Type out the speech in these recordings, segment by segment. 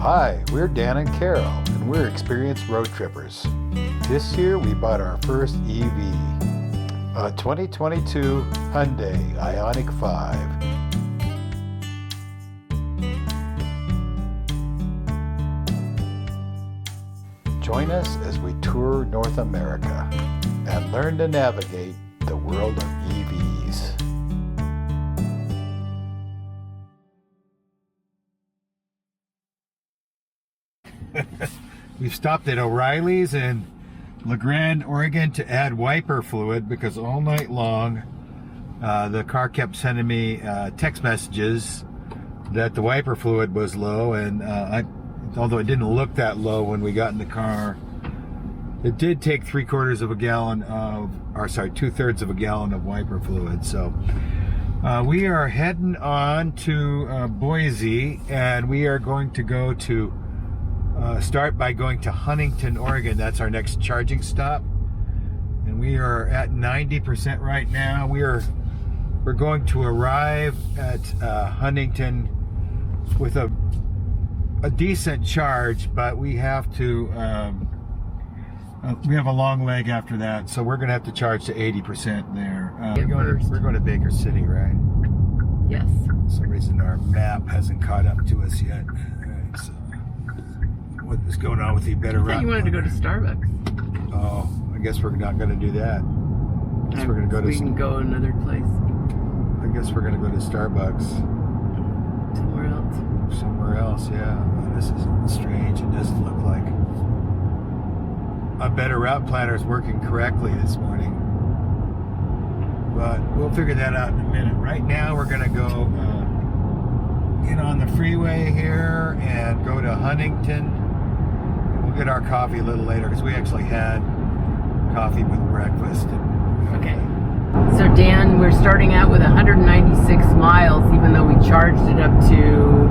Hi, we're Dan and Carol, and we're experienced road trippers. This year we bought our first EV, a 2022 Hyundai Ioniq 5. Join us as we tour North America and learn to navigate the world of EVs. We've stopped at O'Reillys in Grande, Oregon to add wiper fluid because all night long the car kept sending me text messages that the wiper fluid was low, and although it didn't look that low when we got in the car, it did take 2/3 of a gallon of wiper fluid. So we are heading on to Boise, and we are going to go to start by going to Huntington, Oregon. That's our next charging stop, and we are at 90% right now. We're going to arrive at Huntington with a decent charge, but we have to we have a long leg after that, so we're gonna have to charge to 80% there. We're going to Baker City, right? Yes. For some reason our map hasn't caught up to us yet. All right, so what is going on with the better route? I thought you wanted to go to Starbucks. Oh, I guess we're not going to do that. I guess we're going to go to. We can go another place. I guess we're going to go to Starbucks. Somewhere else. Somewhere else, yeah. Oh, this is strange. It doesn't look like a better route planner is working correctly this morning. But we'll figure that out in a minute. Right now, we're going to go get on the freeway here and go to Huntington. We'll get our coffee a little later because we actually had coffee with breakfast. Okay. So Dan, we're starting out with 196 miles, even though we charged it up to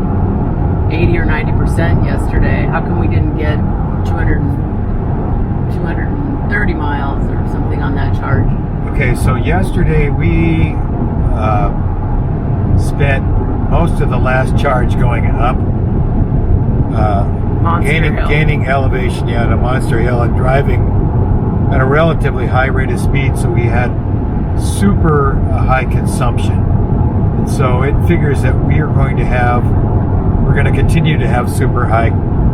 80 or 90% yesterday. How come we didn't get 230 miles or something on that charge? Okay, so yesterday we spent most of the last charge going up, gaining elevation, yeah, to Monster Hill, and driving at a relatively high rate of speed, so we had super high consumption. And so it figures that we're going to continue to have super high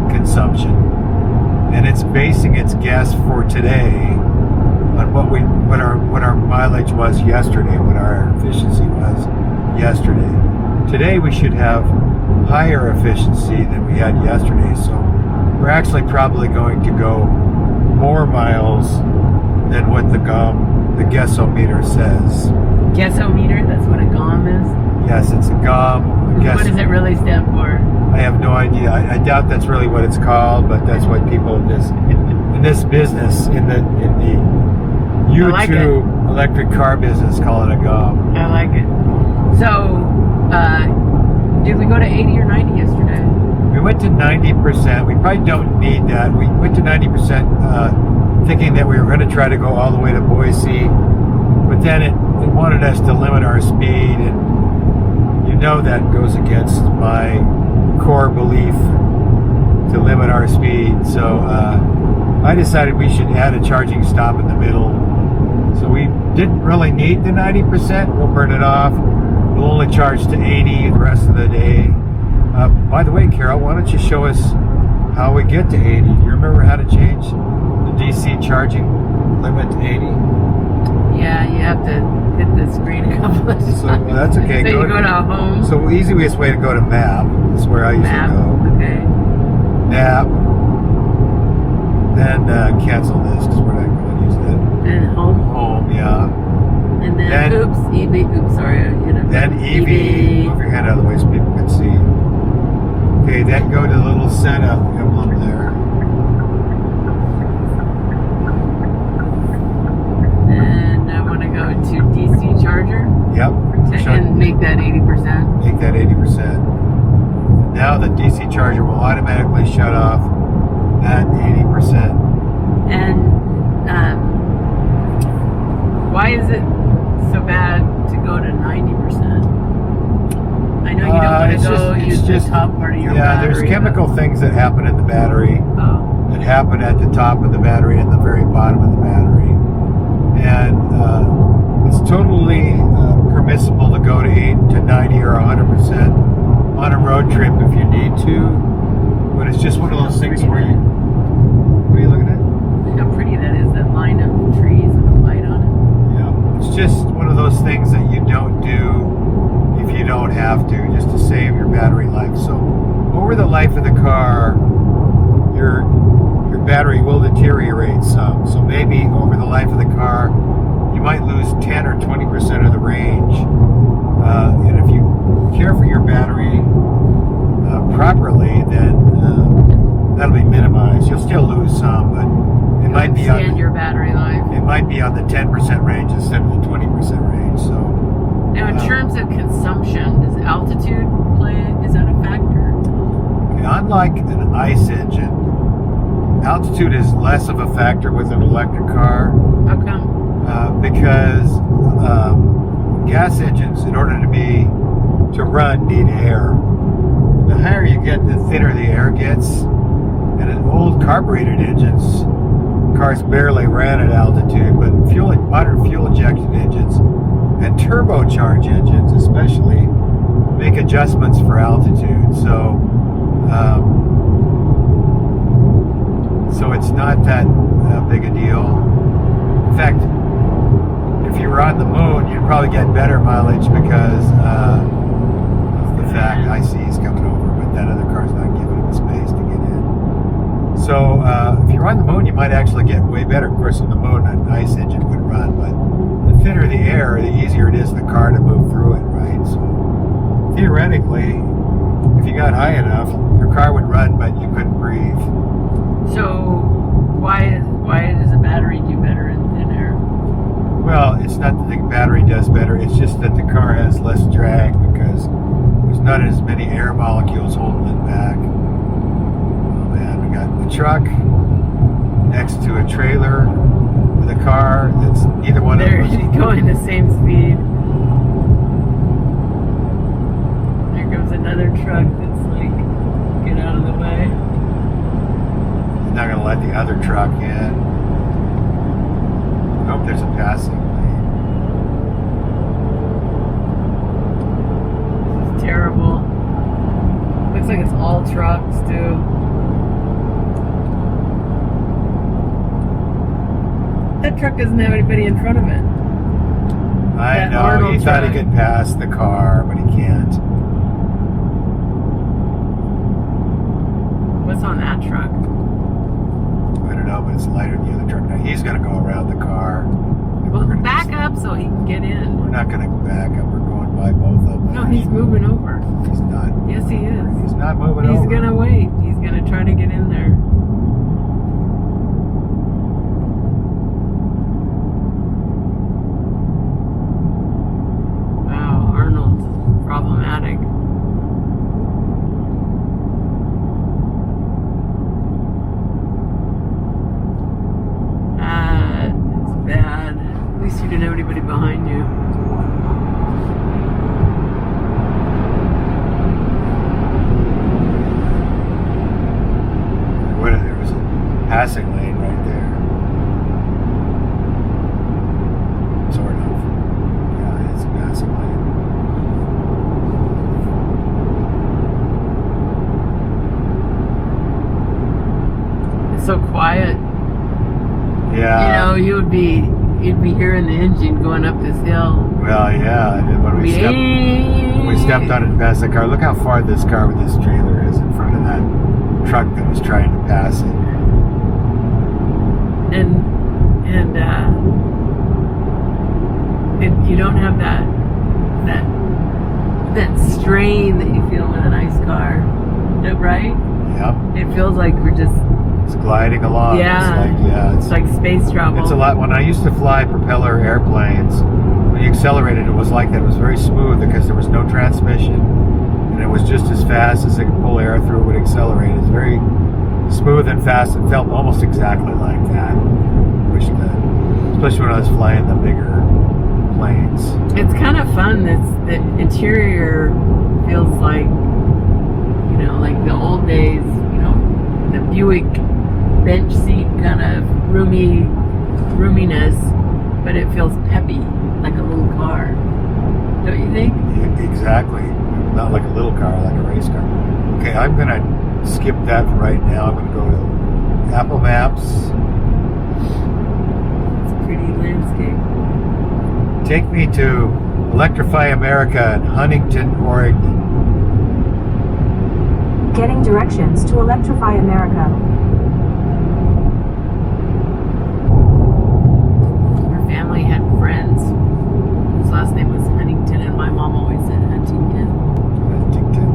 consumption. And it's basing its guess for today on what our mileage was yesterday, what our efficiency was yesterday. Today we should have higher efficiency than we had yesterday, so we're actually probably going to go more miles than what the guessometer says. Guessometer? That's what a GOM is? Yes, it's a GOM. What does it really stand for? I have no idea. I doubt that's really what it's called, but that's what people in this business, in the YouTube electric car business, call it a GOM. I like it. So, did we go to 80 or 90 yesterday? We went to 90%. We probably don't need that. We went to 90% thinking that we were going to try to go all the way to Boise, but then it wanted us to limit our speed, and you know that goes against my core belief to limit our speed. So I decided we should add a charging stop in the middle. So we didn't really need the 90%. We'll burn it off. We'll only charge to 80 the rest of the day. By the way, Carol, why don't you show us how we get to 80? Do you remember how to change the DC charging limit to 80? Yeah, you have to hit the screen a couple of times. So that's okay. So you go to home. So the easiest way to go to map is where I usually go. Okay. Map. Then cancel this because we're not going to use that. Then home. Home, yeah. And then EV. Sorry, I hit it. Then EV. Move your hand out of the way so people can see. Okay, then go to the little setup emblem there. And I want to go to DC charger. Yep. And make that 80%. Make that 80%. Now the DC charger will automatically shut off at 80%. And why is it so bad to go to 90%? I know you don't want to use the top part of your Yeah, battery. there's chemical things that happen in the battery that happen at the top of the battery and the very bottom of the battery. And it's totally permissible to go to 8 to 90 or 100% on a road trip if you need to. But it's just one of those things where you... What are you looking at? Look how pretty that is, that line of trees with the light on it. Yeah, it's just one of those things that you don't do if you don't have to, just to save your battery life. So over the life of the car, your battery will deteriorate some. So maybe over the life of the car, you might lose 10 or 20% of the range. And if you care for your battery properly, then that'll be minimized. You'll still lose some, but it might be on your battery life. It might be on the 10% range instead of the 20% range. So now, in terms of consumption, does altitude play? Is that a factor? okay, unlike an ICE engine, altitude is less of a factor with an electric car. How come? Because gas engines, in order to run, need air. The higher you get, the thinner the air gets. And in old carbureted engines, cars barely ran at altitude, but modern fuel-injected engines and turbocharged engines especially make adjustments for altitude. So it's not that big a deal. In fact, if you were on the moon, you'd probably get better mileage because of the fact IC's coming over, but that other car's not giving it the space to get in. So if you're on the moon, you might actually get way better. Of course, on the moon, an ICE engine would run, but the thinner the air, the easier it is for the car to move through it, right? So theoretically, if you got high enough, your car would run, but you couldn't breathe. So why does a battery do better in thin air? Well, it's not that the battery does better. It's just that the car has less drag because there's not as many air molecules holding it back. Oh man, we got the truck next to a trailer with a car that's neither one of them. They're going the same speed. There comes another truck that's like, get out of the way. He's not going to let the other truck in. I hope there's a passing lane. This is terrible. Looks like it's all trucks too. That truck doesn't have anybody in front of it. I That know, Arnold he thought he truck. could pass the car, but he can't. What's on that truck? I don't know, but it's lighter than the other truck. Now he's going to go around the car. Well, back up so he can get in. We're not going to back up. We're going by both of them. No, he's moving over. He's not. Yes, he is. He's not moving over. He's gonna wait. He's gonna try to get in there. Wow, Arnold's problematic. It's bad. At least you didn't have anybody behind you. There was a passing lane right there. Sort of. Yeah, it's a passing lane. It's so quiet. Yeah. You'd be hearing the engine going up this hill. Well, yeah. And then when we stepped on it and passed the car, look how far this car with this trailer is in front of that truck that was trying to pass it. And you don't have that strain that you feel with a nice car, right? Yep. It feels like we're just It's gliding along. Yeah. It's like space travel. It's a lot. When I used to fly propeller airplanes, when you accelerated, it was like that. It was very smooth because there was no transmission, and it was just as fast as it could pull air through. It would accelerate. It's very smooth and fast. It felt almost exactly like that. Especially when I was flying the bigger planes. It's kind of fun. The interior feels like like the old days, the Buick bench seat kind of roominess, but it feels peppy, like a little car. Don't you think? Yeah, exactly. Not like a little car, like a race car. Okay, I'm going to skip that for right now. I'm going to go to Apple Maps. It's a pretty landscape. Take me to Electrify America in Huntington, Oregon. Getting directions to Electrify America. Her family had friends whose last name was Huntington, and my mom always said Huntington. Huntington.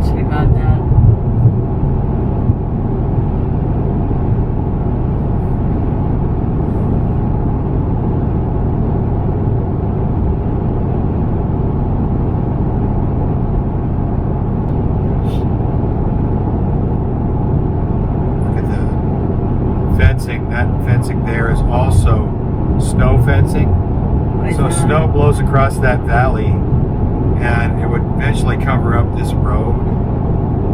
Check out that. Look at the fencing. That fencing there is also snow fencing. What is So that? snow blows across that valley and it would eventually cover up this road.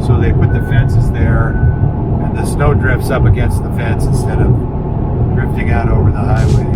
So they put the fences there and the snow drifts up against the fence instead of drifting out over the highway.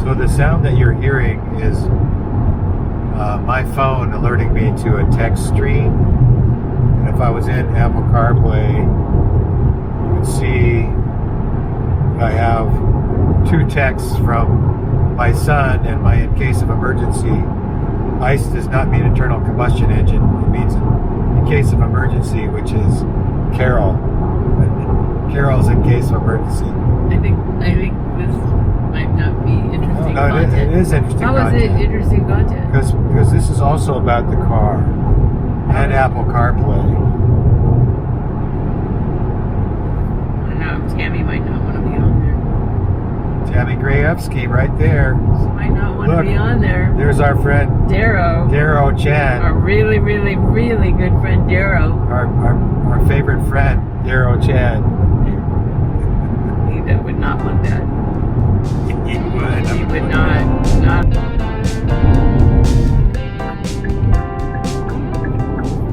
So the sound that you're hearing is my phone alerting me to a text stream. And if I was in Apple CarPlay, you can see I have two texts from my son and my in case of emergency. ICE does not mean internal combustion engine. It means in case of emergency, which is Carol. Carol's in case of emergency. I think this might not be interesting No, content. it is interesting How content. is it interesting content? Because this is also about the car and Apple CarPlay. I don't know. Tammy might not want to be on Tammy Grayevsky right there. She might not want to be on there. There's our friend Darrow Chan. Our really, really, really good friend Darrow. Our favorite friend, Darrow Chan. He would not want that. He would. He would not.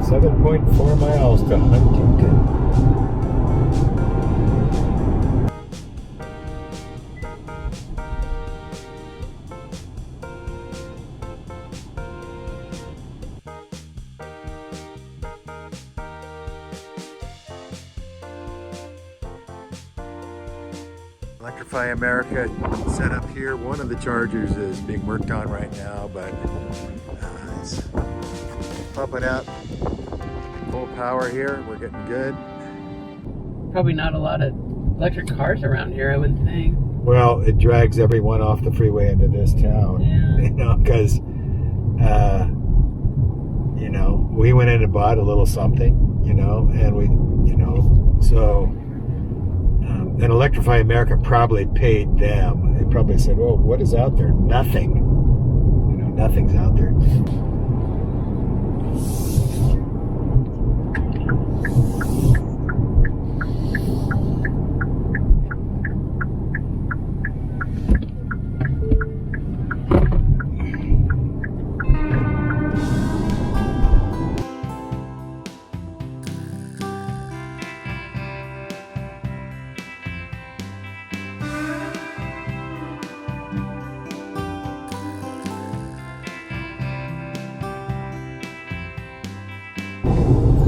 7.4 miles to Huntington. Electrify America set up here. One of the chargers is being worked on right now, but it's pumping out full power here. We're getting good. Probably not a lot of electric cars around here, I would think. Well, it drags everyone off the freeway into this town. Yeah. You know, because you know, we went in and bought a little something, you know, and we, you know, so. And Electrify America probably paid them. They probably said, well, what is out there? Nothing. You know, nothing's out there.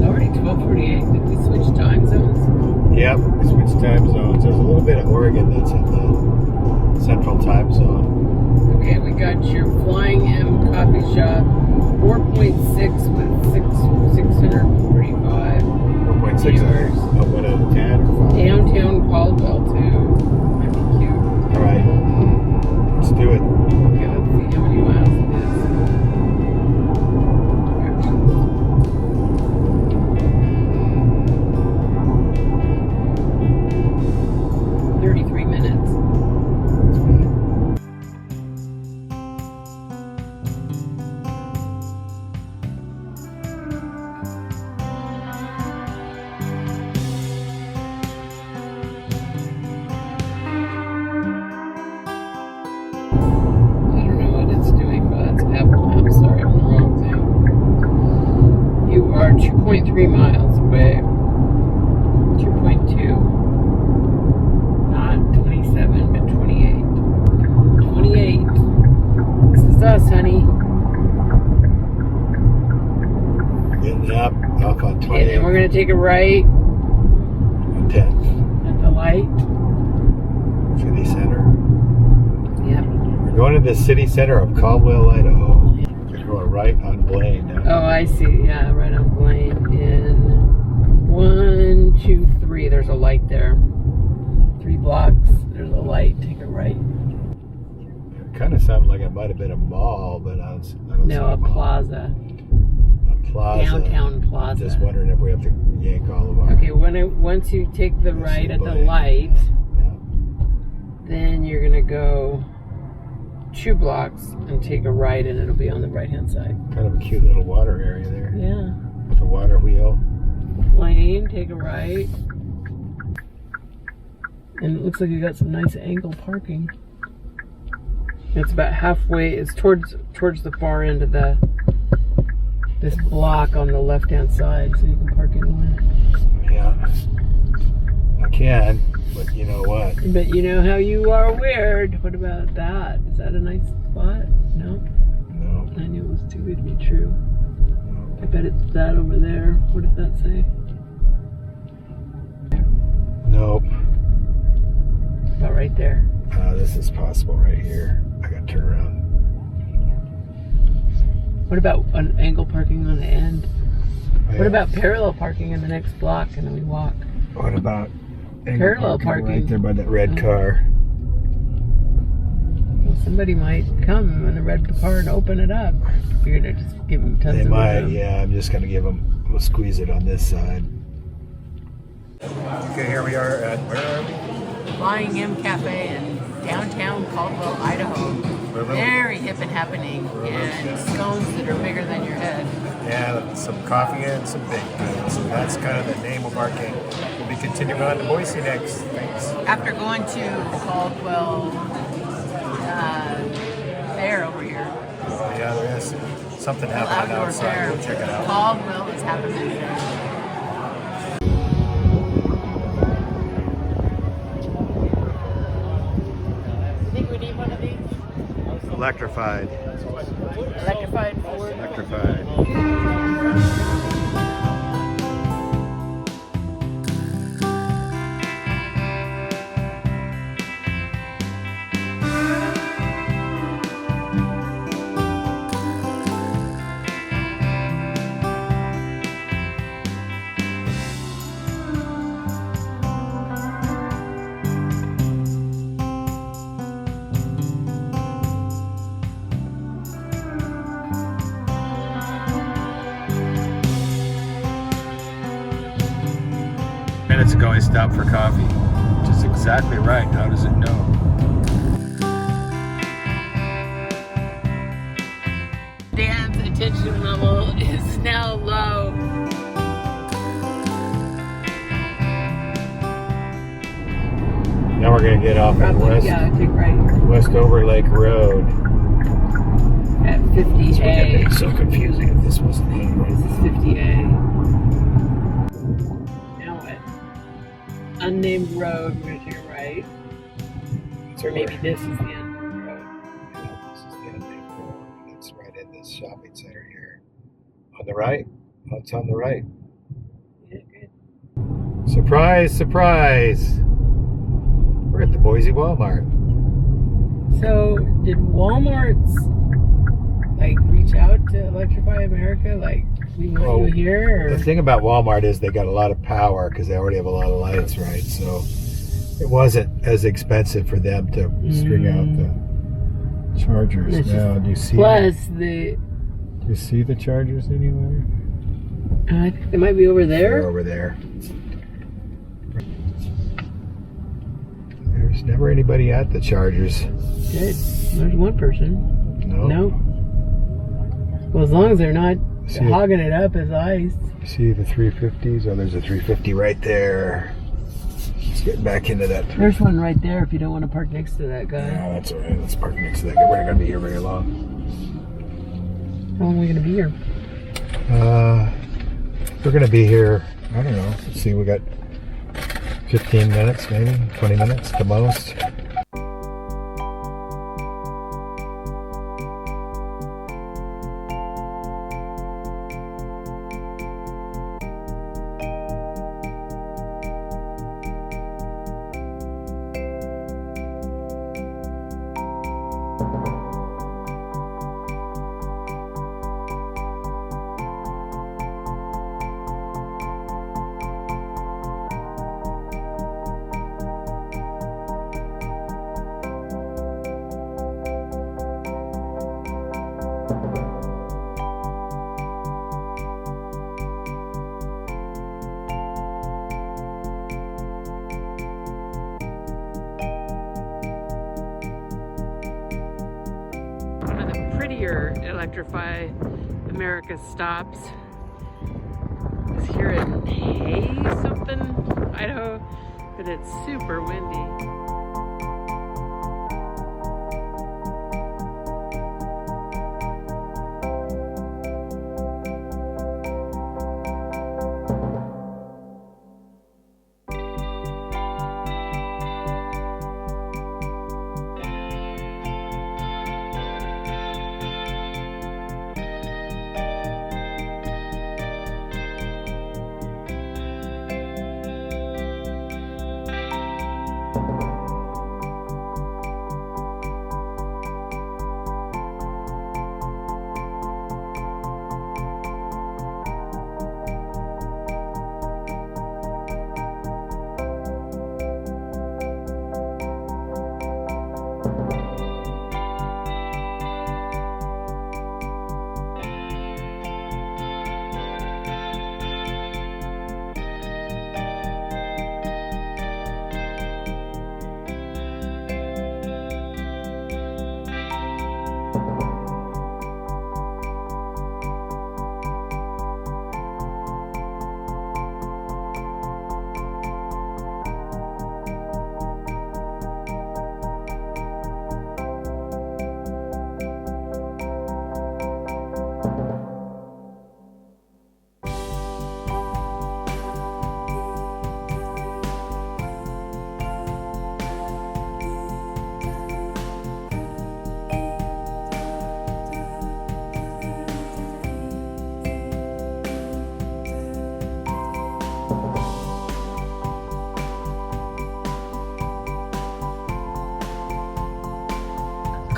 Already 12:48. Did we switch time zones? Yep, we switched time zones. There's a little bit of Oregon that's in the central time zone. Okay, we got your Flying M coffee shop, 4.6 with 645 4.6 viewers. What out of 10 or 5? Downtown Caldwell too. Pretty cute. All right, let's do it. Okay, let's see how many miles it is. 33 minutes. I don't know what it's doing, but it's Apple Maps. Sorry, I'm on the wrong thing. You are 2.3 miles away. 2.2. Not 27, but 28. 28. This is us, honey. Getting up off on 20. And then we're going to take a right 10. at the light. City Center. Yep. We're going to the city center of Caldwell, Idaho. We're going right on Blaine now. Oh, I see. Yeah, right on Blaine. In 1, 2, 3, there's a light there. 3 blocks, there's a light. Take a right. It kind of sounded like it might have been a mall, but I don't see No, a mall. plaza. A plaza. Downtown plaza. I'm just wondering if we have to yank all of our... Okay, once you take the right at the Blaine. light, Yeah. then you're going to go 2 blocks and take a right, and it'll be on the right-hand side. Kind of a cute little water area there. Yeah. With a water wheel. Lane, take a right. And it looks like you got some nice angle parking. It's about halfway, it's towards the far end of this block on the left-hand side, so you can park anywhere. Yeah. I can, but you know what? But you know how you are weird. What about that? Is that a nice spot? No? No. I knew it was too good to be true. No. I bet it's that over there. What did that say? Nope. About right there. This is possible right here. I got to turn around. What about an angle parking on the end? Oh, What about parallel parking in the next block and then we walk? What about Parallel parking. right there by that red car? Well, somebody might come in the red car and open it up. You're gonna just give them tons They of might, room. yeah. I'm just gonna give them. We'll squeeze it on this side. Okay, here we are at, where are we? Flying M Cafe in downtown Caldwell, Idaho. Very hip and happening, and scones that are bigger than your head. Yeah, some coffee and some baked goods. So that's kind of the name of our game. We'll be continuing on to Boise next. Thanks. After going to Caldwell Fair over here. Yeah, there is something happening Outdoor outside. fair. We'll check it out. Caldwell is happening there. Electrified. Electrified Ford. Electrified. Minutes ago I stopped for coffee, which is exactly right. How does it know? Dan's attention level is now low. Now we're gonna get off at take right Westover Lake Road. at 50A. It's so confusing if this wasn't This is 50A. Now what? Unnamed road, we're gonna take a right. Or maybe this is the end of the road. This is the unnamed road. It's right in this shopping center here. On the right? Oh, it's on the right. Yeah, good. Surprise, surprise! We're at the Boise Walmart. So, did Walmart's reach out to Electrify America? We want you here? Or? The thing about Walmart is they got a lot of power because they already have a lot of lights, right? So it wasn't as expensive for them to string out the chargers. Now, do you see? Plus do you see the chargers anywhere? I think they might be over there. They're over there. There's never anybody at the chargers. Good. There's one person. No. Well, as long as they're not See hogging it up as ice. See the 350s? Oh, there's a 350 right there. Let's get back into that. There's one right there if you don't want to park next to that guy. Yeah, that's all right. Let's park next to that guy. We're not going to be here very long. How long are we going to be here? We're going to be here, I don't know. Let's see, we got 15 minutes, maybe 20 minutes the most. Electrify America stops is here in Hay something, Idaho, but it's super windy.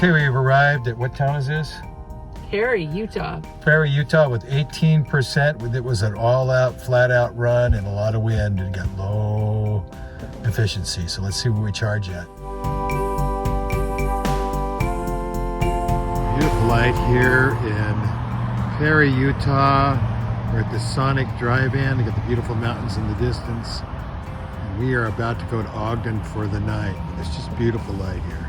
Okay, we've arrived at, what town is this? Perry, Utah. Prairie, Utah with 18%. It was an all-out, flat-out run and a lot of wind and got low efficiency. So let's see what we charge at. Beautiful light here in Perry, Utah. We're at the Sonic Drive-In. We got the beautiful mountains in the distance. And we are about to go to Ogden for the night. It's just beautiful light here.